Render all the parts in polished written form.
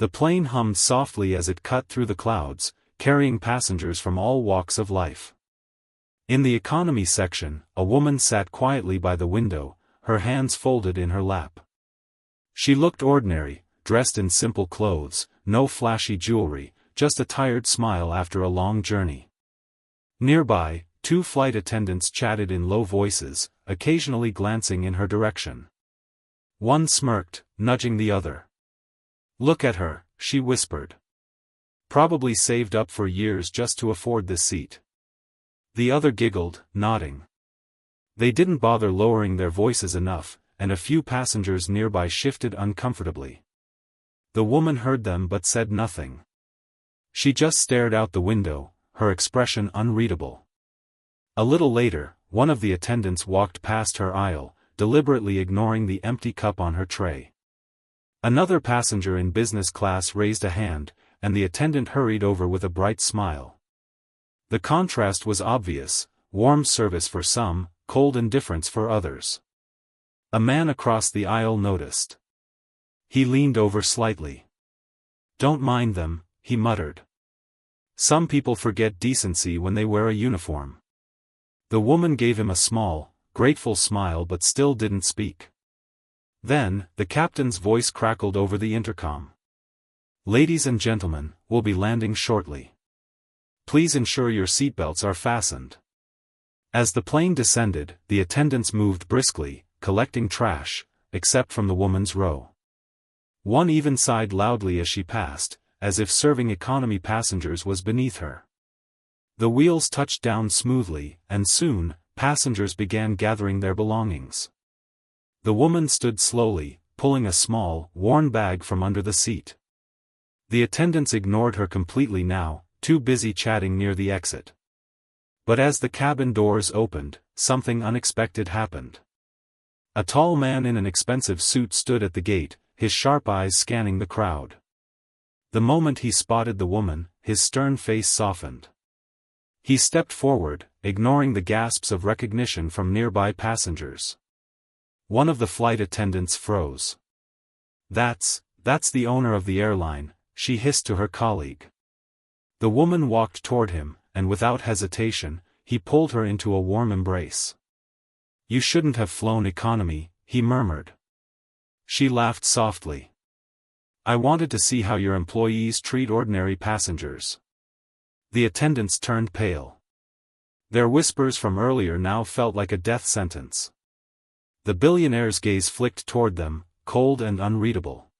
The plane hummed softly as it cut through the clouds, carrying passengers from all walks of life. In the economy section, a woman sat quietly by the window, her hands folded in her lap. She looked ordinary, dressed in simple clothes, no flashy jewelry, just a tired smile after a long journey. Nearby, two flight attendants chatted in low voices, occasionally glancing in her direction. One smirked, nudging the other. "Look at her," she whispered. "Probably saved up for years just to afford this seat." The other giggled, nodding. They didn't bother lowering their voices enough, and a few passengers nearby shifted uncomfortably. The woman heard them but said nothing. She just stared out the window, her expression unreadable. A little later, one of the attendants walked past her aisle, deliberately ignoring the empty cup on her tray. Another passenger in business class raised a hand, and the attendant hurried over with a bright smile. The contrast was obvious: warm service for some, cold indifference for others. A man across the aisle noticed. He leaned over slightly. "Don't mind them," he muttered. "Some people forget decency when they wear a uniform." The woman gave him a small, grateful smile but still didn't speak. Then, the captain's voice crackled over the intercom. "Ladies and gentlemen, we'll be landing shortly. Please ensure your seatbelts are fastened." As the plane descended, the attendants moved briskly, collecting trash, except from the woman's row. One even sighed loudly as she passed, as if serving economy passengers was beneath her. The wheels touched down smoothly, and soon, passengers began gathering their belongings. The woman stood slowly, pulling a small, worn bag from under the seat. The attendants ignored her completely now, too busy chatting near the exit. But as the cabin doors opened, something unexpected happened. A tall man in an expensive suit stood at the gate, his sharp eyes scanning the crowd. The moment he spotted the woman, his stern face softened. He stepped forward, ignoring the gasps of recognition from nearby passengers. One of the flight attendants froze. That's the owner of the airline," she hissed to her colleague. The woman walked toward him, and without hesitation, he pulled her into a warm embrace. "You shouldn't have flown economy," he murmured. She laughed softly. "I wanted to see how your employees treat ordinary passengers." The attendants turned pale. Their whispers from earlier now felt like a death sentence. The billionaire's gaze flicked toward them, cold and unreadable.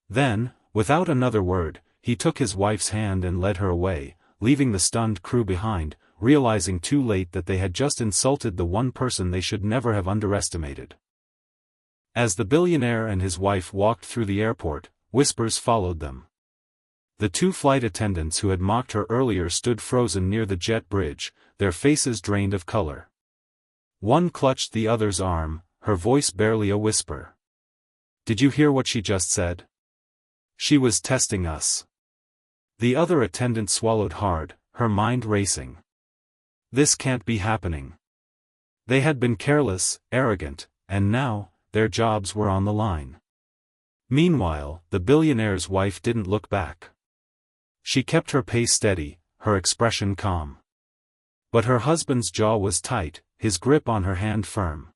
Then, without another word, he took his wife's hand and led her away, leaving the stunned crew behind, realizing too late that they had just insulted the one person they should never have underestimated. As the billionaire and his wife walked through the airport, whispers followed them. The two flight attendants who had mocked her earlier stood frozen near the jet bridge, their faces drained of color. One clutched the other's arm, her voice barely a whisper. "Did you hear what she just said? She was testing us." The other attendant swallowed hard, her mind racing. This can't be happening. They had been careless, arrogant, and now, their jobs were on the line. Meanwhile, the billionaire's wife didn't look back. She kept her pace steady, her expression calm. But her husband's jaw was tight, his grip on her hand firm.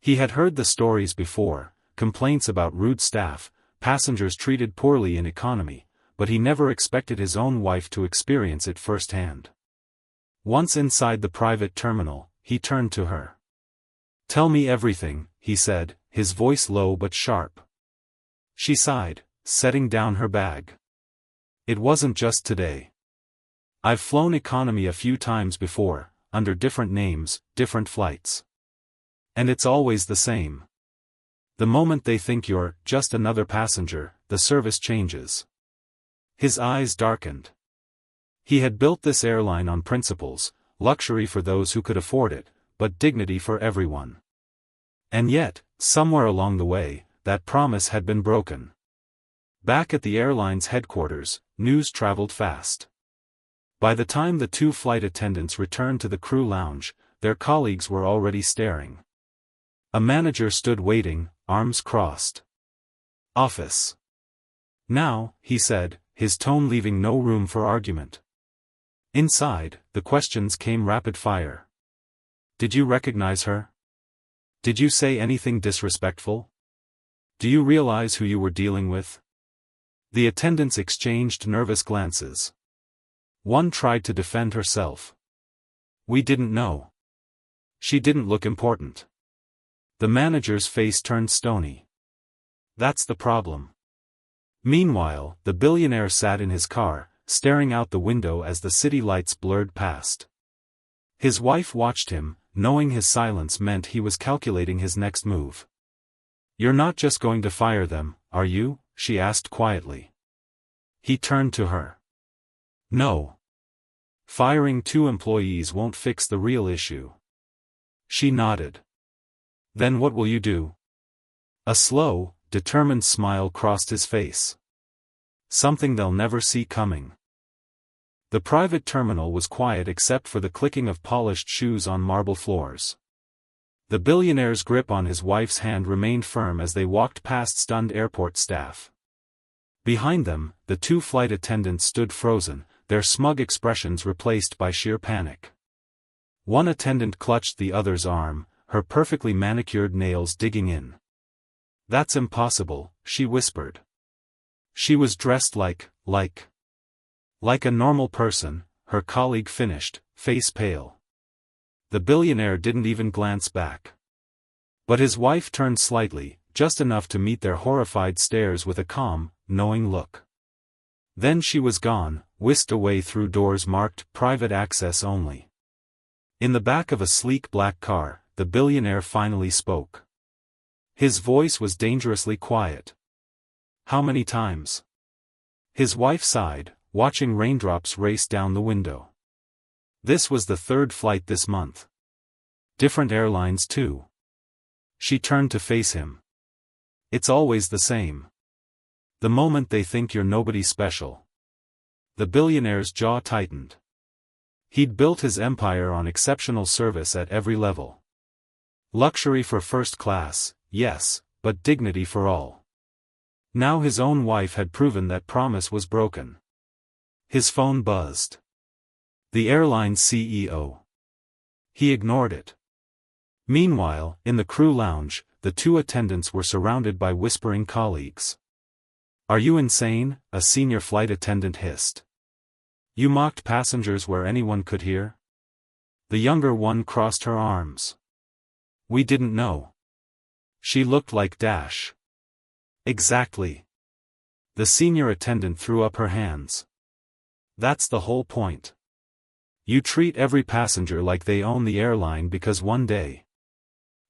He had heard the stories before, complaints about rude staff, passengers treated poorly in economy, but he never expected his own wife to experience it firsthand. Once inside the private terminal, he turned to her. "Tell me everything," he said, his voice low but sharp. She sighed, setting down her bag. "It wasn't just today. I've flown economy a few times before, under different names, different flights. And it's always the same. The moment they think you're just another passenger, the service changes." His eyes darkened. He had built this airline on principles, luxury for those who could afford it, but dignity for everyone. And yet, somewhere along the way, that promise had been broken. Back at the airline's headquarters, news traveled fast. By the time the two flight attendants returned to the crew lounge, their colleagues were already staring. A manager stood waiting, arms crossed. "Office. Now, he said, his tone leaving no room for argument. Inside, the questions came rapid fire. Did you recognize her? Did you say anything disrespectful? Do you realize who you were dealing with? The attendants exchanged nervous glances. One tried to defend herself. We didn't know. She didn't look important. The manager's face turned stony. That's the problem. Meanwhile, the billionaire sat in his car, staring out the window as the city lights blurred past. His wife watched him, knowing his silence meant he was calculating his next move. You're not just going to fire them, are you? She asked quietly. He turned to her. No. Firing 2 employees won't fix the real issue. She nodded. Then what will you do? A slow, determined smile crossed his face. Something they'll never see coming. The private terminal was quiet except for the clicking of polished shoes on marble floors. The billionaire's grip on his wife's hand remained firm as they walked past stunned airport staff. Behind them, the 2 flight attendants stood frozen, their smug expressions replaced by sheer panic. One attendant clutched the other's arm, her perfectly manicured nails digging in. That's impossible, she whispered. She was dressed like a normal person, her colleague finished, face pale. The billionaire didn't even glance back. But his wife turned slightly, just enough to meet their horrified stares with a calm, knowing look. Then she was gone, whisked away through doors marked "Private Access Only." In the back of a sleek black car, the billionaire finally spoke. His voice was dangerously quiet. How many times? His wife sighed, watching raindrops race down the window. This was the 3rd flight this month. Different airlines too. She turned to face him. It's always the same. The moment they think you're nobody special. The billionaire's jaw tightened. He'd built his empire on exceptional service at every level. Luxury for first class, yes, but dignity for all. Now his own wife had proven that promise was broken. His phone buzzed. The airline's CEO. He ignored it. Meanwhile, in the crew lounge, the 2 attendants were surrounded by whispering colleagues. Are you insane? A senior flight attendant hissed. You mocked passengers where anyone could hear? The younger one crossed her arms. We didn't know. She looked like Dash. Exactly. The senior attendant threw up her hands. That's the whole point. You treat every passenger like they own the airline because one day.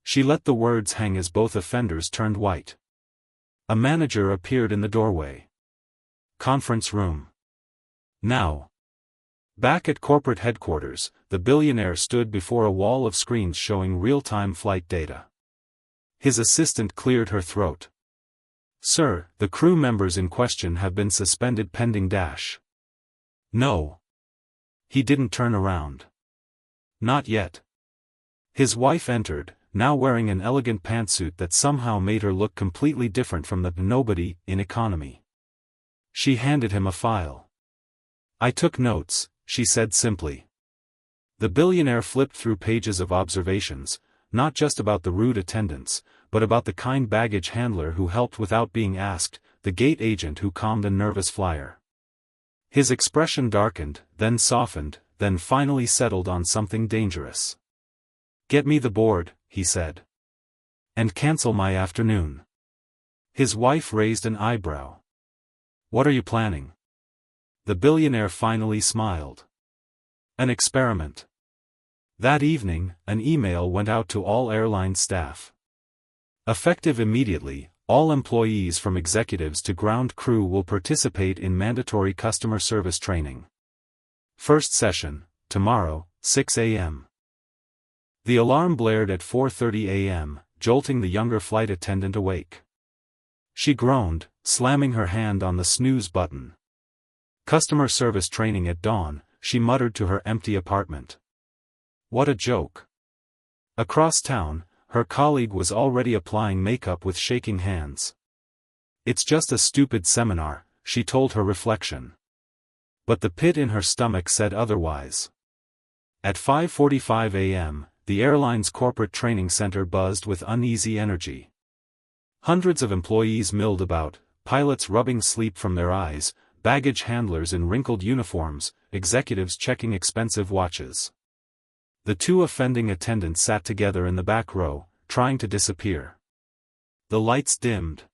She let the words hang as both offenders turned white. A manager appeared in the doorway. Conference room. Now. Back at corporate headquarters, the billionaire stood before a wall of screens showing real-time flight data. His assistant cleared her throat. Sir, the crew members in question have been suspended pending Dash. No. He didn't turn around. Not yet. His wife entered, now wearing an elegant pantsuit that somehow made her look completely different from the nobody in economy. She handed him a file. I took notes, she said simply. The billionaire flipped through pages of observations, not just about the rude attendants, but about the kind baggage handler who helped without being asked, the gate agent who calmed a nervous flyer. His expression darkened, then softened, then finally settled on something dangerous. Get me the board, he said. And cancel my afternoon. His wife raised an eyebrow. What are you planning? The billionaire finally smiled. An experiment. That evening, an email went out to all airline staff. Effective immediately, all employees from executives to ground crew will participate in mandatory customer service training. First session, tomorrow, 6 a.m. The alarm blared at 4:30 a.m., jolting the younger flight attendant awake. She groaned, slamming her hand on the snooze button. Customer service training at dawn, she muttered to her empty apartment. What a joke. Across town, her colleague was already applying makeup with shaking hands. It's just a stupid seminar, she told her reflection. But the pit in her stomach said otherwise. At 5:45 a.m., the airline's corporate training center buzzed with uneasy energy. Hundreds of employees milled about, pilots rubbing sleep from their eyes, baggage handlers in wrinkled uniforms, executives checking expensive watches. The two offending attendants sat together in the back row, trying to disappear. The lights dimmed.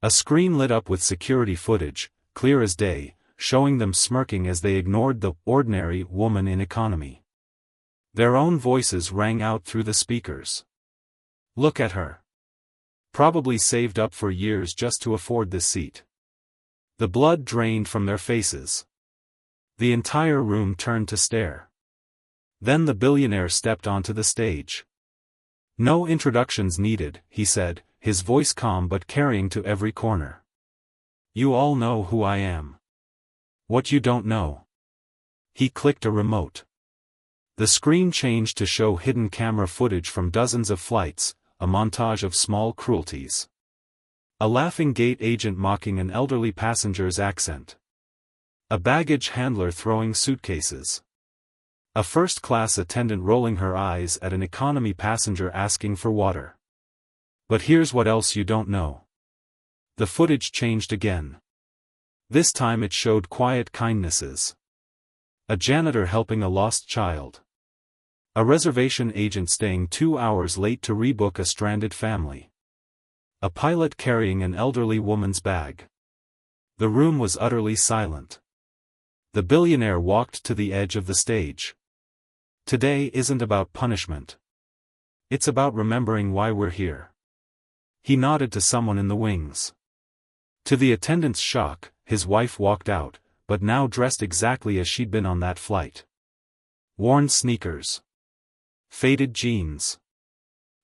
A screen lit up with security footage, clear as day, showing them smirking as they ignored the ordinary woman in economy. Their own voices rang out through the speakers. Look at her. Probably saved up for years just to afford this seat. The blood drained from their faces. The entire room turned to stare. Then the billionaire stepped onto the stage. No introductions needed, he said, his voice calm but carrying to every corner. You all know who I am. What you don't know. He clicked a remote. The screen changed to show hidden camera footage from dozens of flights, a montage of small cruelties. A laughing gate agent mocking an elderly passenger's accent. A baggage handler throwing suitcases. A first-class attendant rolling her eyes at an economy passenger asking for water. But here's what else you don't know. The footage changed again. This time it showed quiet kindnesses. A janitor helping a lost child. A reservation agent staying 2 hours late to rebook a stranded family. A pilot carrying an elderly woman's bag. The room was utterly silent. The billionaire walked to the edge of the stage. Today isn't about punishment. It's about remembering why we're here. He nodded to someone in the wings. To the attendant's shock, his wife walked out, but now dressed exactly as she'd been on that flight. Worn sneakers. Faded jeans.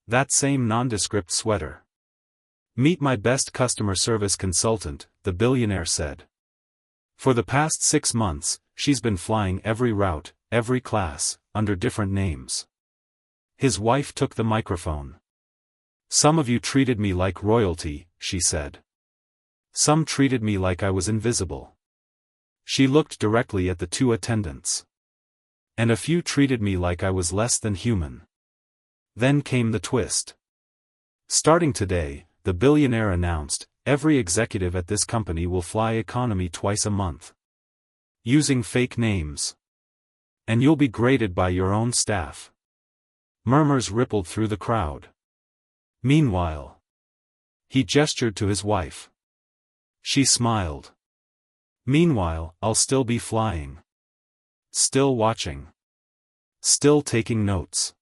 That same nondescript sweater. Meet my best customer service consultant, the billionaire said. For the past 6 months, she's been flying every route, every class, under different names. His wife took the microphone. Some of you treated me like royalty, she said. Some treated me like I was invisible. She looked directly at the two attendants. And a few treated me like I was less than human. Then came the twist. Starting today, the billionaire announced, every executive at this company will fly economy twice a month. Using fake names. And you'll be graded by your own staff. Murmurs rippled through the crowd. Meanwhile, he gestured to his wife. She smiled. Meanwhile, I'll still be flying. Still watching. Still taking notes.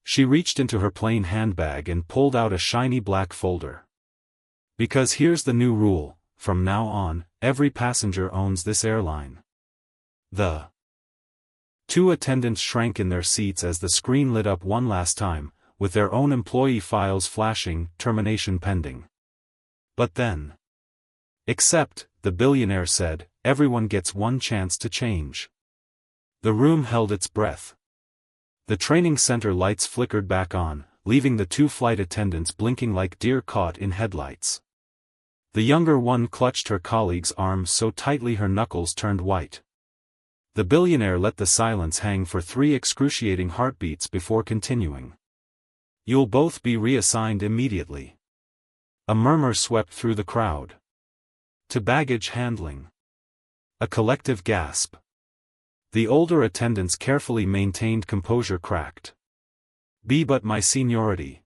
She reached into her plain handbag and pulled out a shiny black folder. Because here's the new rule, from now on, every passenger owns this airline. The two attendants shrank in their seats as the screen lit up one last time, with their own employee files flashing, termination pending. But then. Except, the billionaire said, everyone gets one chance to change. The room held its breath. The training center lights flickered back on, leaving the two flight attendants blinking like deer caught in headlights. The younger one clutched her colleague's arms so tightly her knuckles turned white. The billionaire let the silence hang for 3 excruciating heartbeats before continuing. You'll both be reassigned immediately. A murmur swept through the crowd. To baggage handling. A collective gasp. The older attendants carefully maintained composure cracked. But my seniority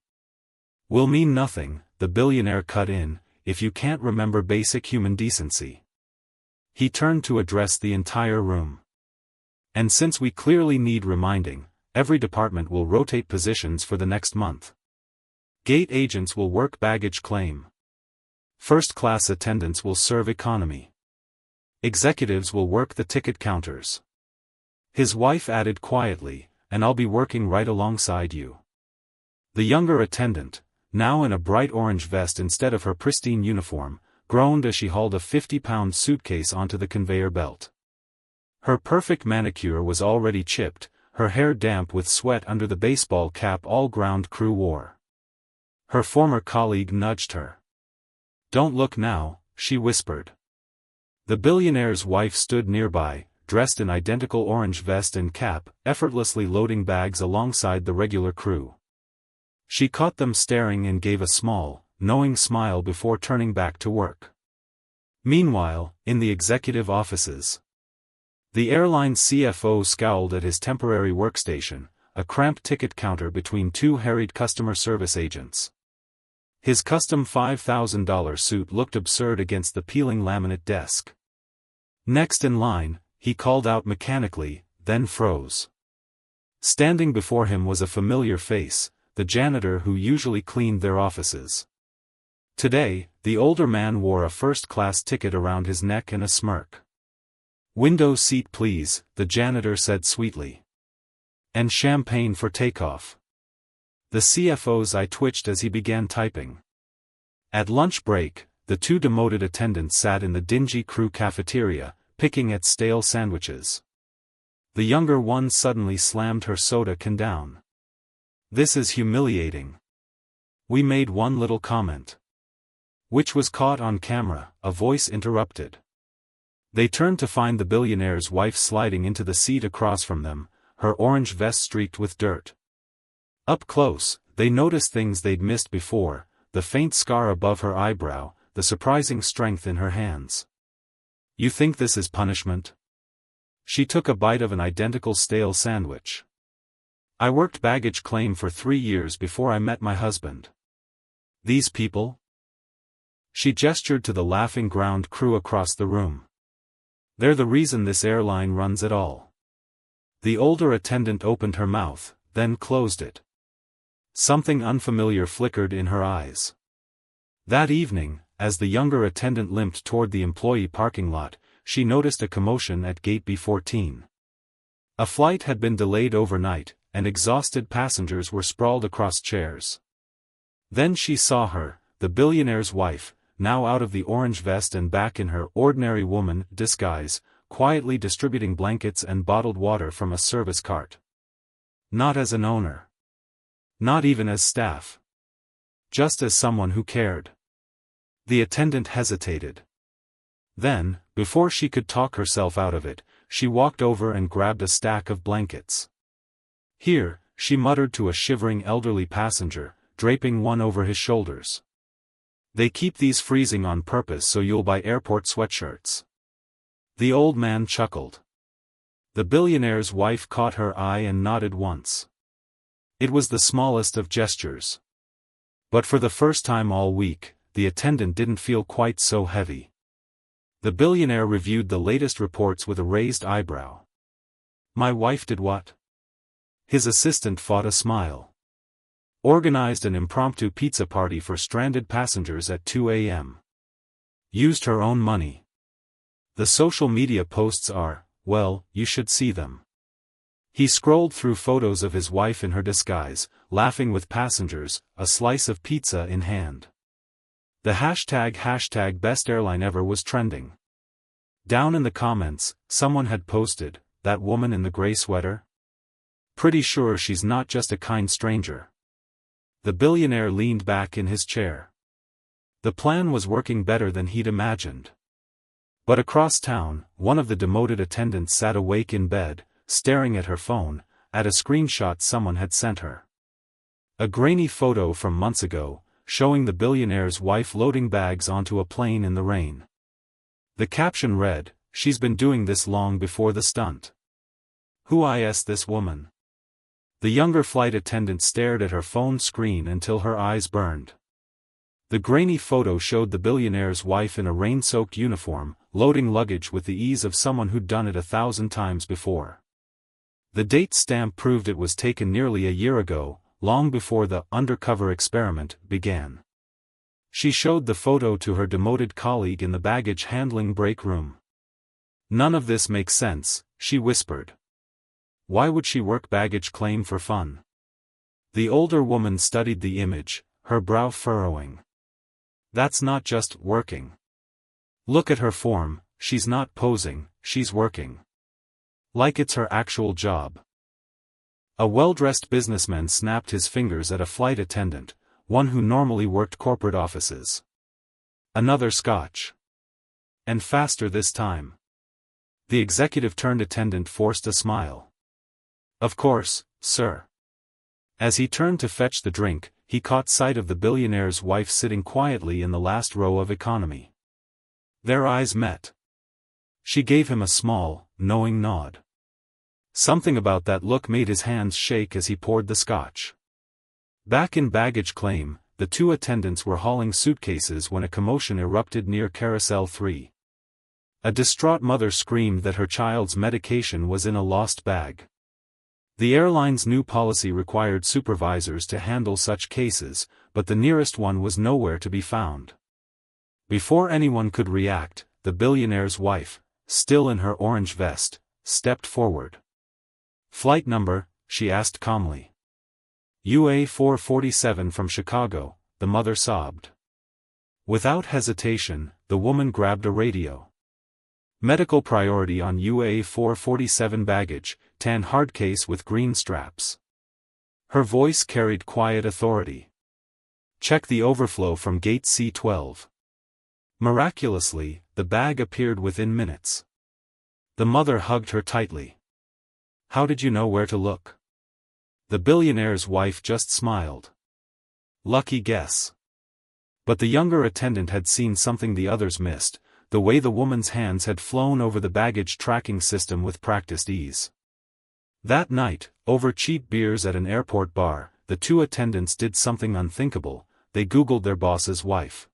will mean nothing, the billionaire cut in, if you can't remember basic human decency. He turned to address the entire room. And since we clearly need reminding, every department will rotate positions for the next month. Gate agents will work baggage claim. First-class attendants will serve economy. Executives will work the ticket counters. His wife added quietly, and I'll be working right alongside you. The younger attendant, now in a bright orange vest instead of her pristine uniform, groaned as she hauled a 50-pound suitcase onto the conveyor belt. Her perfect manicure was already chipped, her hair damp with sweat under the baseball cap all ground crew wore. Her former colleague nudged her. Don't look now, she whispered. The billionaire's wife stood nearby, dressed in identical orange vest and cap, effortlessly loading bags alongside the regular crew. She caught them staring and gave a small, knowing smile before turning back to work. Meanwhile, in the executive offices, the airline's CFO scowled at his temporary workstation, a cramped ticket counter between two harried customer service agents. His custom $5,000 suit looked absurd against the peeling laminate desk. Next in line, he called out mechanically, then froze. Standing before him was a familiar face, the janitor who usually cleaned their offices. Today, the older man wore a first-class ticket around his neck and a smirk. "Window seat please," the janitor said sweetly. "And champagne for takeoff." The CFO's eye twitched as he began typing. At lunch break, the two demoted attendants sat in the dingy crew cafeteria, picking at stale sandwiches. The younger one suddenly slammed her soda can down. "This is humiliating. We made one little comment." Which was caught on camera, a voice interrupted. They turned to find the billionaire's wife sliding into the seat across from them, her orange vest streaked with dirt. Up close, they noticed things they'd missed before, the faint scar above her eyebrow, the surprising strength in her hands. "You think this is punishment?" She took a bite of an identical stale sandwich. "I worked baggage claim for 3 years before I met my husband. These people?" She gestured to the laughing ground crew across the room. "They're the reason this airline runs at all." The older attendant opened her mouth, then closed it. Something unfamiliar flickered in her eyes. That evening, as the younger attendant limped toward the employee parking lot, she noticed a commotion at gate B14. A flight had been delayed overnight, and exhausted passengers were sprawled across chairs. Then she saw her, the billionaire's wife, now out of the orange vest and back in her ordinary woman disguise, quietly distributing blankets and bottled water from a service cart. Not as an owner. Not even as staff. Just as someone who cared. The attendant hesitated. Then, before she could talk herself out of it, she walked over and grabbed a stack of blankets. "Here," she muttered to a shivering elderly passenger, draping one over his shoulders. "They keep these freezing on purpose so you'll buy airport sweatshirts." The old man chuckled. The billionaire's wife caught her eye and nodded once. It was the smallest of gestures. But for the first time all week, the attendant didn't feel quite so heavy. The billionaire reviewed the latest reports with a raised eyebrow. "My wife did what?" His assistant fought a smile. "Organized an impromptu pizza party for stranded passengers at 2 a.m. Used her own money. The social media posts are, well, you should see them." He scrolled through photos of his wife in her disguise, laughing with passengers, a slice of pizza in hand. The hashtag best airline ever was trending. Down in the comments, someone had posted, "That woman in the gray sweater? Pretty sure she's not just a kind stranger." The billionaire leaned back in his chair. The plan was working better than he'd imagined. But across town, one of the demoted attendants sat awake in bed, staring at her phone, at a screenshot someone had sent her. A grainy photo from months ago, showing the billionaire's wife loading bags onto a plane in the rain. The caption read, "She's been doing this long before the stunt. Who is this woman?" The younger flight attendant stared at her phone screen until her eyes burned. The grainy photo showed the billionaire's wife in a rain-soaked uniform, loading luggage with the ease of someone who'd done it 1,000 times before. The date stamp proved it was taken nearly a year ago, long before the undercover experiment began. She showed the photo to her demoted colleague in the baggage handling break room. "None of this makes sense," she whispered. "Why would she work baggage claim for fun?" The older woman studied the image, her brow furrowing. "That's not just working. Look at her form, she's not posing, she's working. Like it's her actual job." A well-dressed businessman snapped his fingers at a flight attendant, one who normally worked corporate offices. "Another scotch." And faster this time. The executive turned attendant forced a smile. Of course, sir. As he turned to fetch the drink, he caught sight of the billionaire's wife sitting quietly in the last row of economy. Their eyes met. She gave him a small, knowing nod. Something about that look made his hands shake as he poured the scotch. Back in baggage claim, the two attendants were hauling suitcases when a commotion erupted near Carousel 3. A distraught mother screamed that her child's medication was in a lost bag. The airline's new policy required supervisors to handle such cases, but the nearest one was nowhere to be found. Before anyone could react, the billionaire's wife, still in her orange vest, stepped forward. "Flight number?" she asked calmly. "UA 447 from Chicago," the mother sobbed. Without hesitation, the woman grabbed a radio. "Medical priority on UA 447 baggage, tan hardcase with green straps." Her voice carried quiet authority. "Check the overflow from gate C12. Miraculously, the bag appeared within minutes. The mother hugged her tightly. "How did you know where to look?" The billionaire's wife just smiled. "Lucky guess." But the younger attendant had seen something the others missed, the way the woman's hands had flown over the baggage tracking system with practiced ease. That night, over cheap beers at an airport bar, the two attendants did something unthinkable. They Googled their boss's wife.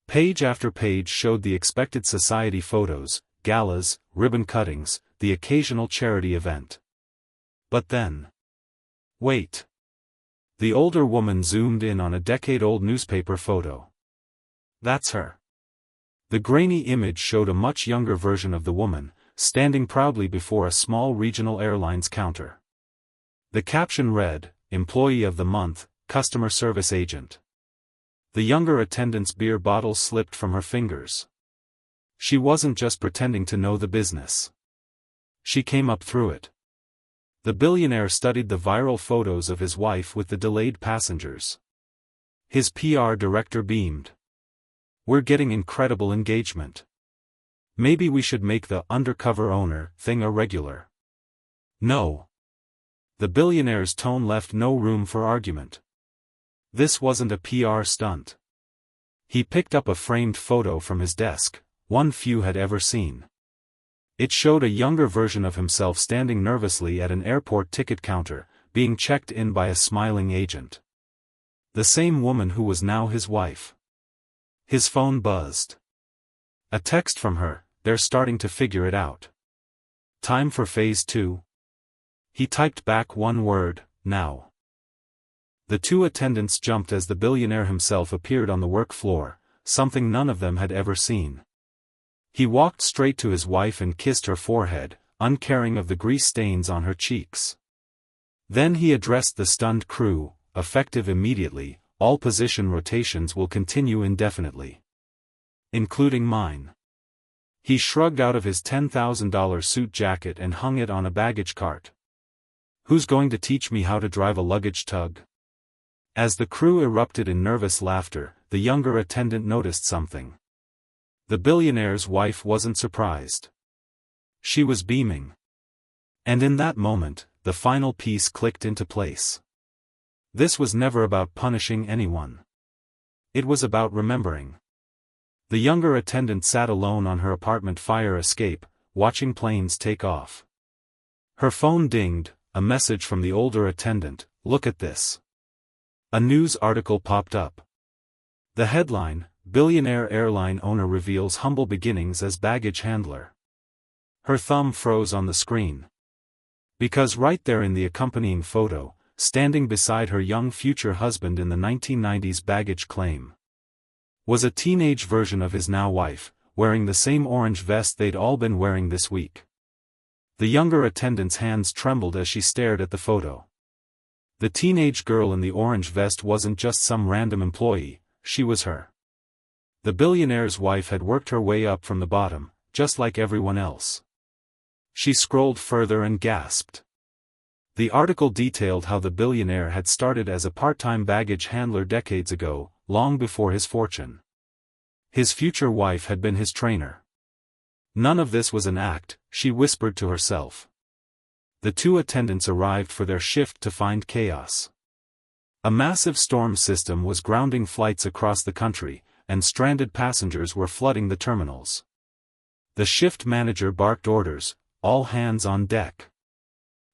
Page after page showed the expected society photos, galas, ribbon cuttings, the occasional charity event. But then... Wait. The older woman zoomed in on a decade-old newspaper photo. That's her. The grainy image showed a much younger version of the woman, standing proudly before a small regional airlines counter. The caption read, "Employee of the Month, Customer Service Agent." The younger attendant's beer bottle slipped from her fingers. She wasn't just pretending to know the business. She came up through it. The billionaire studied the viral photos of his wife with the delayed passengers. His PR director beamed. "We're getting incredible engagement. Maybe we should make the undercover owner thing a regular." "No." The billionaire's tone left no room for argument. This wasn't a PR stunt. He picked up a framed photo from his desk, one few had ever seen. It showed a younger version of himself standing nervously at an airport ticket counter, being checked in by a smiling agent. The same woman who was now his wife. His phone buzzed. A text from her, "They're starting to figure it out. Time for phase 2. He typed back one word, "Now." The two attendants jumped as the billionaire himself appeared on the work floor, something none of them had ever seen. He walked straight to his wife and kissed her forehead, uncaring of the grease stains on her cheeks. Then he addressed the stunned crew, effective immediately, "All position rotations will continue indefinitely. Including mine." He shrugged out of his $10,000 suit jacket and hung it on a baggage cart. "Who's going to teach me how to drive a luggage tug?" As the crew erupted in nervous laughter, the younger attendant noticed something. The billionaire's wife wasn't surprised. She was beaming. And in that moment, the final piece clicked into place. This was never about punishing anyone. It was about remembering. The younger attendant sat alone on her apartment fire escape, watching planes take off. Her phone dinged, a message from the older attendant, "Look at this." A news article popped up. The headline, "Billionaire airline owner reveals humble beginnings as baggage handler." Her thumb froze on the screen. Because right there in the accompanying photo, standing beside her young future husband in the 1990s baggage claim, was a teenage version of his now wife, wearing the same orange vest they'd all been wearing this week. The younger attendant's hands trembled as she stared at the photo. The teenage girl in the orange vest wasn't just some random employee, she was her. The billionaire's wife had worked her way up from the bottom, just like everyone else. She scrolled further and gasped. The article detailed how the billionaire had started as a part-time baggage handler decades ago, long before his fortune. His future wife had been his trainer. None of this was an act, she whispered to herself. The two attendants arrived for their shift to find chaos. A massive storm system was grounding flights across the country, and stranded passengers were flooding the terminals. The shift manager barked orders, "All hands on deck.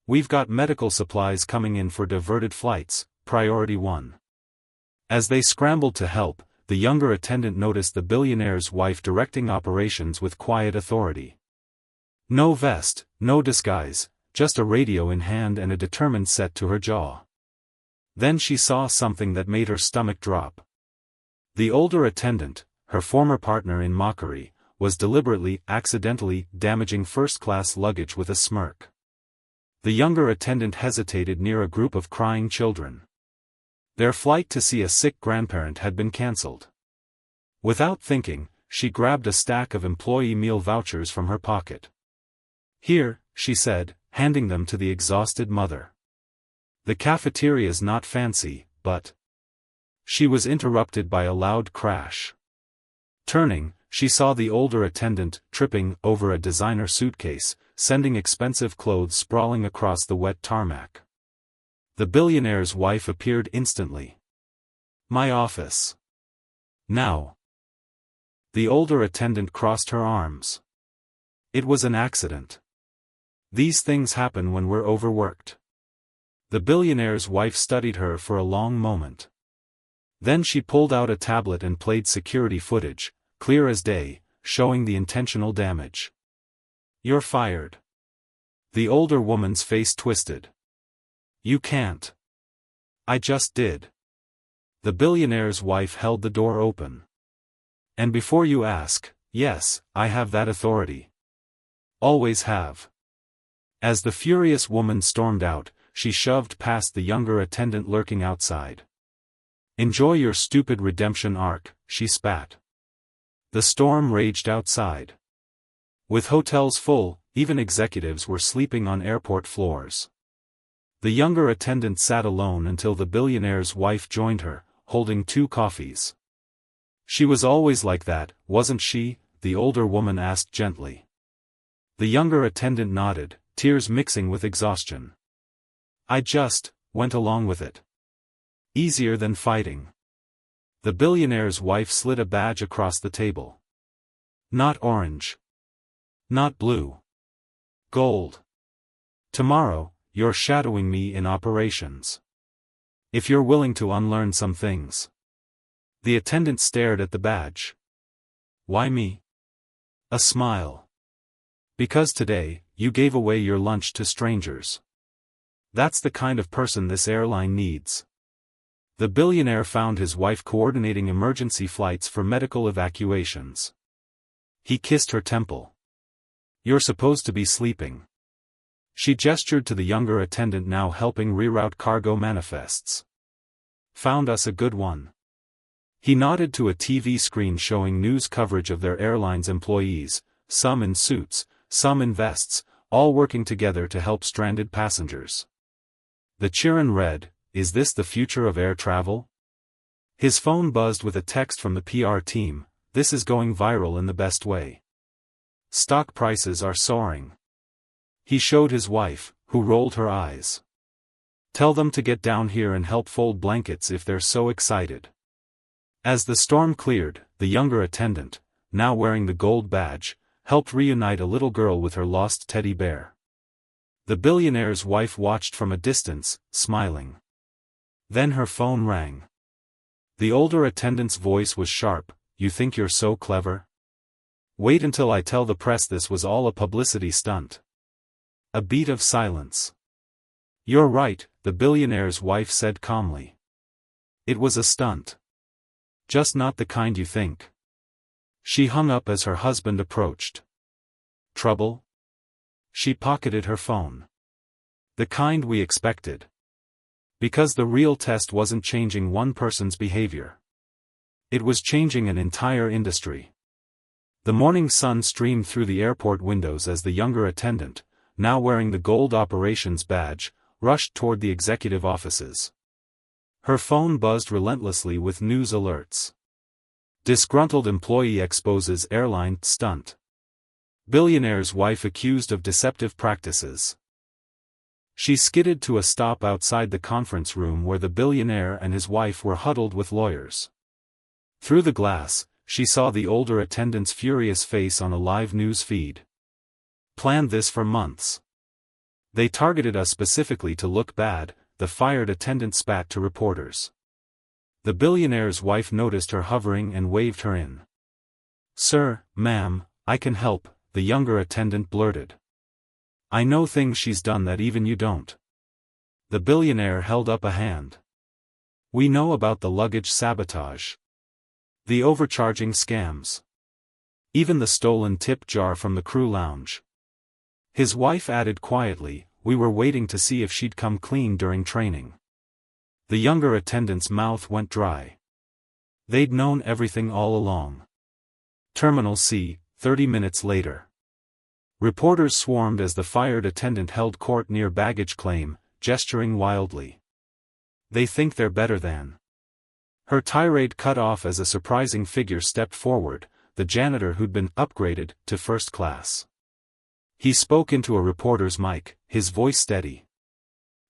We've got medical supplies coming in for diverted flights, priority 1. As they scrambled to help, the younger attendant noticed the billionaire's wife directing operations with quiet authority. No vest, no disguise, just a radio in hand and a determined set to her jaw. Then she saw something that made her stomach drop. The older attendant, her former partner in mockery, was deliberately, accidentally, damaging first-class luggage with a smirk. The younger attendant hesitated near a group of crying children. Their flight to see a sick grandparent had been cancelled. Without thinking, she grabbed a stack of employee meal vouchers from her pocket. "Here," she said, handing them to the exhausted mother. "The cafeteria's not fancy, but—" She was interrupted by a loud crash. Turning, she saw the older attendant tripping over a designer suitcase, sending expensive clothes sprawling across the wet tarmac. The billionaire's wife appeared instantly. "My office. Now." The older attendant crossed her arms. "It was an accident. These things happen when we're overworked." The billionaire's wife studied her for a long moment. Then she pulled out a tablet and played security footage, clear as day, showing the intentional damage. "You're fired." The older woman's face twisted. "You can't." "I just did." The billionaire's wife held the door open. "And before you ask, yes, I have that authority. Always have." As the furious woman stormed out, she shoved past the younger attendant lurking outside. "Enjoy your stupid redemption arc," she spat. The storm raged outside. With hotels full, even executives were sleeping on airport floors. The younger attendant sat alone until the billionaire's wife joined her, holding 2 coffees. "She was always like that, wasn't she?" the older woman asked gently. The younger attendant nodded, tears mixing with exhaustion. "I just went along with it. Easier than fighting." The billionaire's wife slid a badge across the table. "Not orange. Not blue. Gold. Tomorrow, you're shadowing me in operations. If you're willing to unlearn some things." The attendant stared at the badge. "Why me?" A smile. "Because today, you gave away your lunch to strangers. That's the kind of person this airline needs." The billionaire found his wife coordinating emergency flights for medical evacuations. He kissed her temple. "You're supposed to be sleeping." She gestured to the younger attendant now helping reroute cargo manifests. "Found us a good one." He nodded to a TV screen showing news coverage of their airline's employees, some in suits, some in vests, all working together to help stranded passengers. The Chiron read, "Is this the future of air travel?" His phone buzzed with a text from the PR team, "This is going viral in the best way. Stock prices are soaring." He showed his wife, who rolled her eyes. "Tell them to get down here and help fold blankets if they're so excited." As the storm cleared, the younger attendant, now wearing the gold badge, helped reunite a little girl with her lost teddy bear. The billionaire's wife watched from a distance, smiling. Then her phone rang. The older attendant's voice was sharp, "You think you're so clever? Wait until I tell the press this was all a publicity stunt." A beat of silence. "You're right," the billionaire's wife said calmly. "It was a stunt. Just not the kind you think." She hung up as her husband approached. "Trouble?" She pocketed her phone. "The kind we expected." Because the real test wasn't changing one person's behavior. It was changing an entire industry. The morning sun streamed through the airport windows as the younger attendant, now wearing the gold operations badge, rushed toward the executive offices. Her phone buzzed relentlessly with news alerts. Disgruntled employee exposes airline stunt. Billionaire's wife accused of deceptive practices. She skidded to a stop outside the conference room where the billionaire and his wife were huddled with lawyers. Through the glass, she saw the older attendant's furious face on a live news feed. "Planned this for months. They targeted us specifically to look bad," the fired attendant spat to reporters. The billionaire's wife noticed her hovering and waved her in. "Sir, ma'am, I can help," the younger attendant blurted. "I know things she's done that even you don't." The billionaire held up a hand. "We know about the luggage sabotage. The overcharging scams. Even the stolen tip jar from the crew lounge." His wife added quietly, "We were waiting to see if she'd come clean during training." The younger attendant's mouth went dry. They'd known everything all along. Terminal C, 30 minutes later. Reporters swarmed as the fired attendant held court near baggage claim, gesturing wildly. "They think they're better than." Her tirade cut off as a surprising figure stepped forward, the janitor who'd been upgraded to first class. He spoke into a reporter's mic, his voice steady.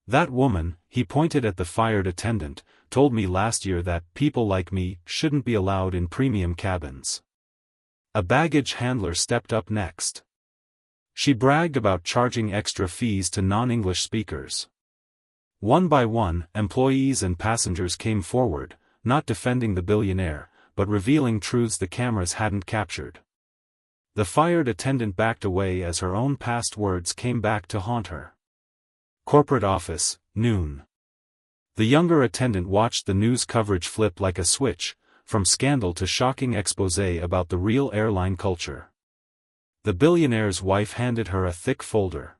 "That woman," he pointed at the fired attendant, "told me last year that people like me shouldn't be allowed in premium cabins." A baggage handler stepped up next. She bragged about charging extra fees to non-English speakers. One by one, employees and passengers came forward, not defending the billionaire, but revealing truths the cameras hadn't captured. The fired attendant backed away as her own past words came back to haunt her. Corporate office, noon. The younger attendant watched the news coverage flip like a switch, from scandal to shocking exposé about the real airline culture. The billionaire's wife handed her a thick folder.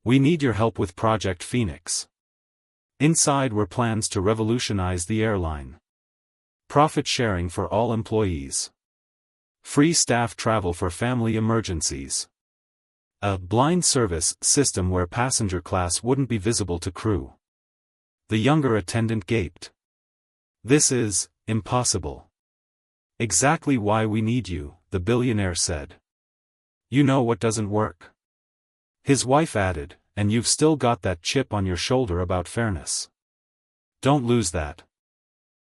"We need your help with Project Phoenix." Inside were plans to revolutionize the airline. Profit sharing for all employees. Free staff travel for family emergencies. A blind service system where passenger class wouldn't be visible to crew. The younger attendant gaped. "This is impossible." "Exactly why we need you," the billionaire said. "You know what doesn't work." His wife added, "And you've still got that chip on your shoulder about fairness. Don't lose that."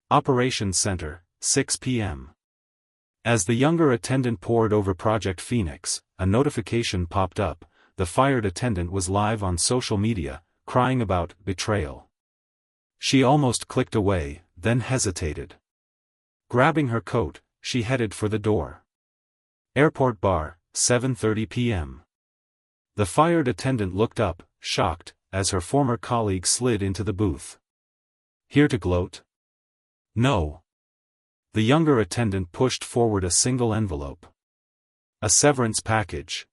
Operations Center, 6 p.m. As the younger attendant pored over Project Phoenix, a notification popped up. The fired attendant was live on social media, crying about betrayal. She almost clicked away, then hesitated. Grabbing her coat, she headed for the door. Airport bar, 7:30 p.m. The fired attendant looked up, shocked, as her former colleague slid into the booth. "Here to gloat?" "No." The younger attendant pushed forward a single envelope. "A severance package.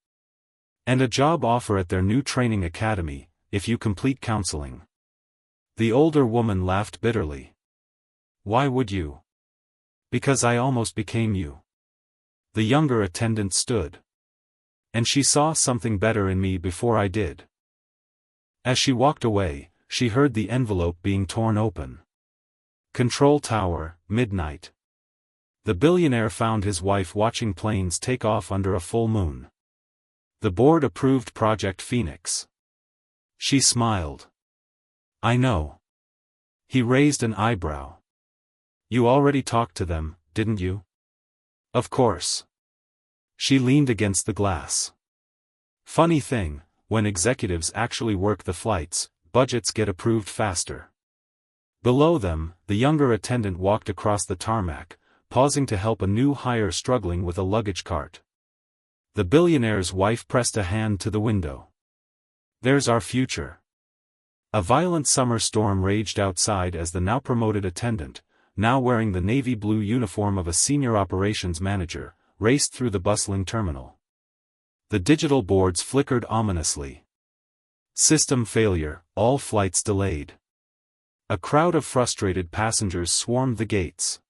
And a job offer at their new training academy, if you complete counseling." The older woman laughed bitterly. "Why would you?" "Because I almost became you." The younger attendant stood. "And she saw something better in me before I did." As she walked away, she heard the envelope being torn open. Control tower, midnight. The billionaire found his wife watching planes take off under a full moon. The board approved Project Phoenix. She smiled. "I know." He raised an eyebrow. "You already talked to them, didn't you?" "Of course." She leaned against the glass. "Funny thing, when executives actually work the flights, budgets get approved faster." Below them, the younger attendant walked across the tarmac, pausing to help a new hire struggling with a luggage cart. The billionaire's wife pressed a hand to the window. "There's our future." A violent summer storm raged outside as the now promoted attendant, now wearing the navy blue uniform of a senior operations manager, raced through the bustling terminal. The digital boards flickered ominously. System failure, all flights delayed. A crowd of frustrated passengers swarmed the gates.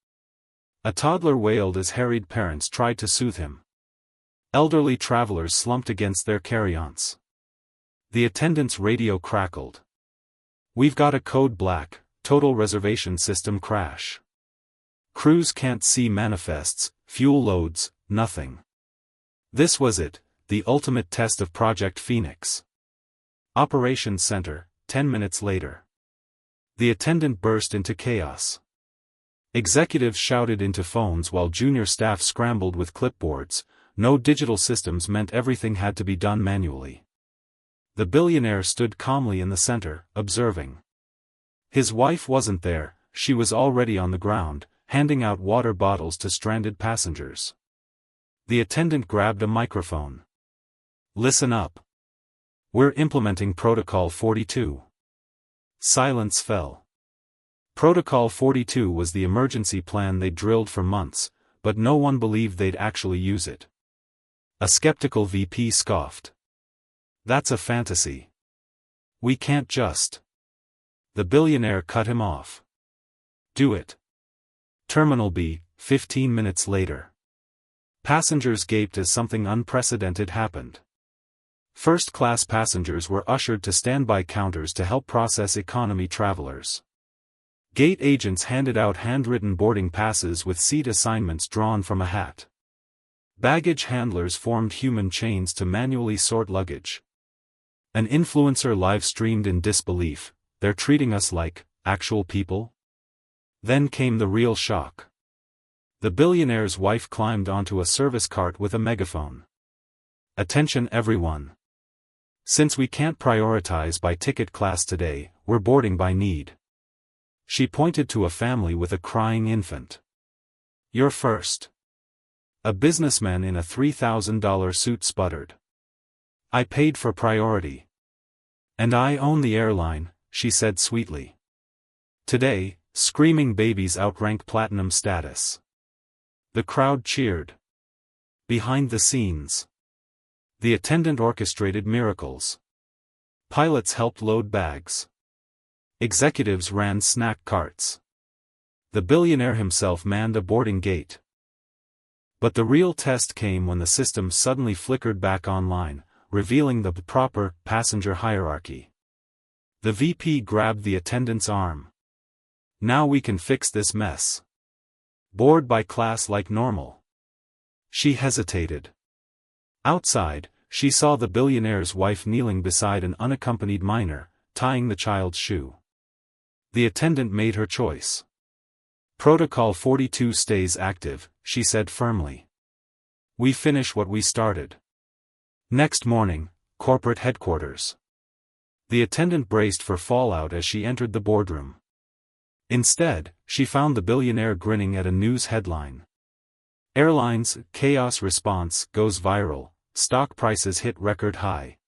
A toddler wailed as harried parents tried to soothe him. Elderly travelers slumped against their carry-ons. The attendant's radio crackled. "We've got a code black, total reservation system crash." Crews can't see manifests, fuel loads, nothing. This was it, the ultimate test of Project Phoenix. Operations Center, 10 minutes later. The attendant burst into chaos. Executives shouted into phones while junior staff scrambled with clipboards. No digital systems meant everything had to be done manually. The billionaire stood calmly in the center, observing. His wife wasn't there, she was already on the ground, handing out water bottles to stranded passengers. The attendant grabbed a microphone. Listen up. We're implementing Protocol 42. Silence fell. Protocol 42 was the emergency plan they'd drilled for months, but no one believed they'd actually use it. A skeptical VP scoffed. That's a fantasy. We can't just. The billionaire cut him off. Do it. Terminal B, 15 minutes later. Passengers gaped as something unprecedented happened. First-class passengers were ushered to standby counters to help process economy travelers. Gate agents handed out handwritten boarding passes with seat assignments drawn from a hat. Baggage handlers formed human chains to manually sort luggage. An influencer live-streamed in disbelief, "They're treating us like actual people?" Then came the real shock. The billionaire's wife climbed onto a service cart with a megaphone. "Attention everyone. Since we can't prioritize by ticket class today, we're boarding by need." She pointed to a family with a crying infant. "You're first." A businessman in a $3,000 suit sputtered. "I paid for priority. And I own the airline," she said sweetly. Today, screaming babies outrank platinum status. The crowd cheered. Behind the scenes, the attendant orchestrated miracles. Pilots helped load bags. Executives ran snack carts. The billionaire himself manned a boarding gate. But the real test came when the system suddenly flickered back online, revealing the proper passenger hierarchy. The VP grabbed the attendant's arm. "Now we can fix this mess. Board by class like normal." She hesitated. Outside, she saw the billionaire's wife kneeling beside an unaccompanied minor, tying the child's shoe. The attendant made her choice. "Protocol 42 stays active," she said firmly. "We finish what we started." Next morning, corporate headquarters. The attendant braced for fallout as she entered the boardroom. Instead, she found the billionaire grinning at a news headline. Airlines, chaos response goes viral, stock prices hit record high.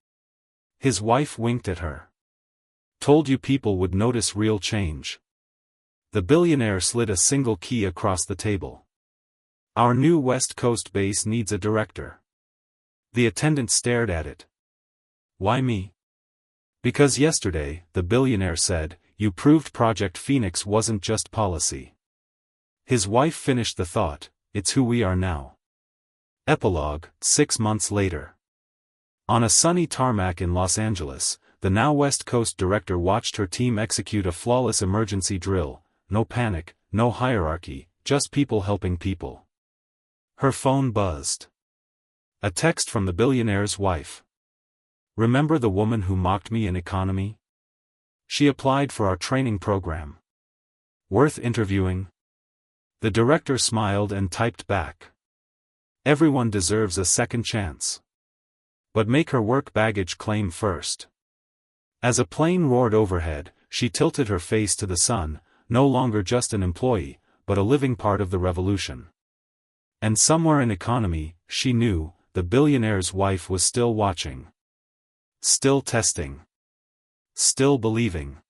His wife winked at her. "Told you people would notice real change." The billionaire slid a single key across the table. "Our new West Coast base needs a director." The attendant stared at it. "Why me?" "Because yesterday," the billionaire said, "you proved Project Phoenix wasn't just policy." His wife finished the thought, "It's who we are now." Epilogue, 6 months later. On a sunny tarmac in Los Angeles, the now West Coast director watched her team execute a flawless emergency drill. No panic, no hierarchy, just people helping people. Her phone buzzed. A text from the billionaire's wife. "Remember the woman who mocked me in economy? She applied for our training program. Worth interviewing?" The director smiled and typed back. "Everyone deserves a second chance. But make her work baggage claim first." As a plane roared overhead, she tilted her face to the sun, no longer just an employee, but a living part of the revolution. And somewhere in economy, she knew, the billionaire's wife was still watching. Still testing. Still believing.